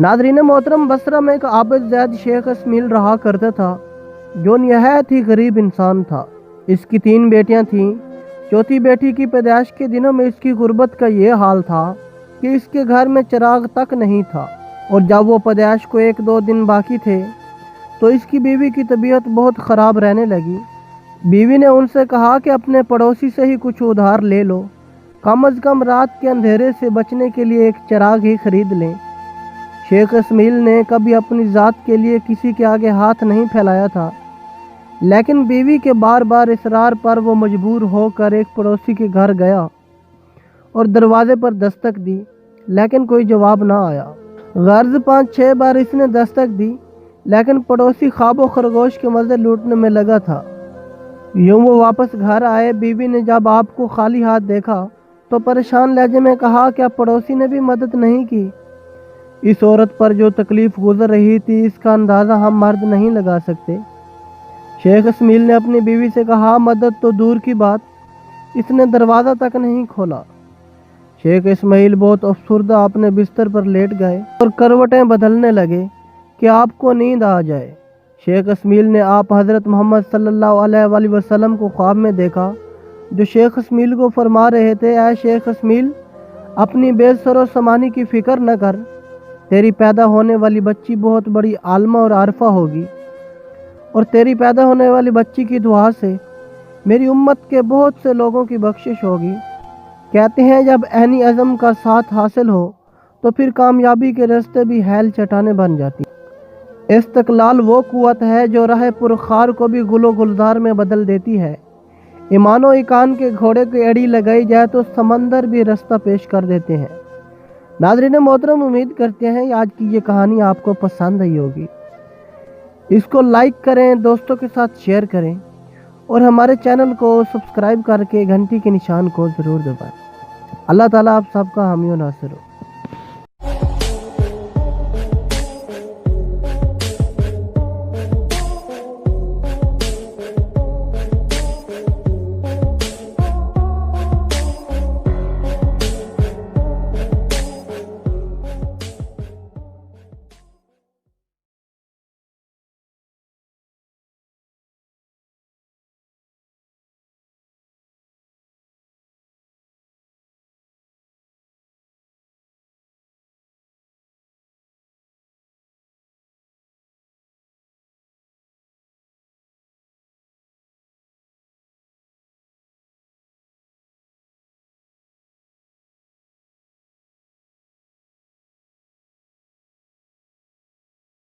Nadreen मोहतरम, बसरा में एक आबिद ज़ैद शेख इसमाइल रहा करता था, जो निहायत ही गरीब इंसान था। इसकी 3 बेटियां थीं। चौथी बेटी की पैदाइश के दिनों में इसकी गुर्बत का ये हाल था कि इसके घर में चिराग तक नहीं था, और जब वो पैदाइश को 1-2 दिन बाकी थे तो इसकी बीवी की तबीयत बहुत ख़राब रहने लगी। बीवी ने उनसे कहा कि अपने पड़ोसी से ही कुछ उधार ले लो, कम अज़ कम रात के अंधेरे से बचने के लिए एक चिराग ही खरीद लें। शेख इसमाइल ने कभी अपनी ज़ात के लिए किसी के आगे हाथ नहीं फैलाया था, लेकिन बीवी के बार बार इसरार पर वो मजबूर होकर एक पड़ोसी के घर गया और दरवाजे पर दस्तक दी, लेकिन कोई जवाब ना आया। गर्ज 5-6 बार इसने दस्तक दी, लेकिन पड़ोसी ख्वाबो खरगोश के मज़े लूटने में लगा था। यूँ वो वापस घर आए। बीवी ने जब आपको खाली हाथ देखा तो परेशान लहजे में कहा, क्या पड़ोसी ने भी मदद नहीं की? इस औरत पर जो तकलीफ़ गुजर रही थी, इसका अंदाज़ा हम मर्द नहीं लगा सकते। शेख इसमाइल ने अपनी बीवी से कहा, मदद तो दूर की बात, इसने दरवाज़ा तक नहीं खोला। शेख इसमाइल बहुत अफसुर्दा अपने बिस्तर पर लेट गए और करवटें बदलने लगे कि आपको नींद आ जाए। शेख इसमाइल ने आप हज़रत मोहम्मद सल्लल्लाहु अलैहि वसल्लम को ख्वाब में देखा, जो शेख इसमाइल को फरमा रहे थे, ऐ शेख इसमाइल, अपनी बेसरो समानी की फ़िक्र न कर, तेरी पैदा होने वाली बच्ची बहुत बड़ी आलमा और आरफा होगी, और तेरी पैदा होने वाली बच्ची की दुआ से मेरी उम्मत के बहुत से लोगों की बख्शिश होगी। कहते हैं जब ऐनी अज़म का साथ हासिल हो तो फिर कामयाबी के रास्ते भी हैल चट्टाने बन जाती। इस्तक़लाल वो क़ुव्वत है जो राह पुरखार को भी गुलो गुलजार में बदल देती है। ईमानो इकान के घोड़े की एड़ी लगाई जाए तो समंदर भी रास्ता पेश कर देते हैं। नाज़रीन मोहतरम, उम्मीद करते हैं आज की ये कहानी आपको पसंद आई होगी। इसको लाइक करें, दोस्तों के साथ शेयर करें, और हमारे चैनल को सब्सक्राइब करके घंटी के निशान को ज़रूर दबाएं। अल्लाह ताला आप सबका हामी और नासिर हो।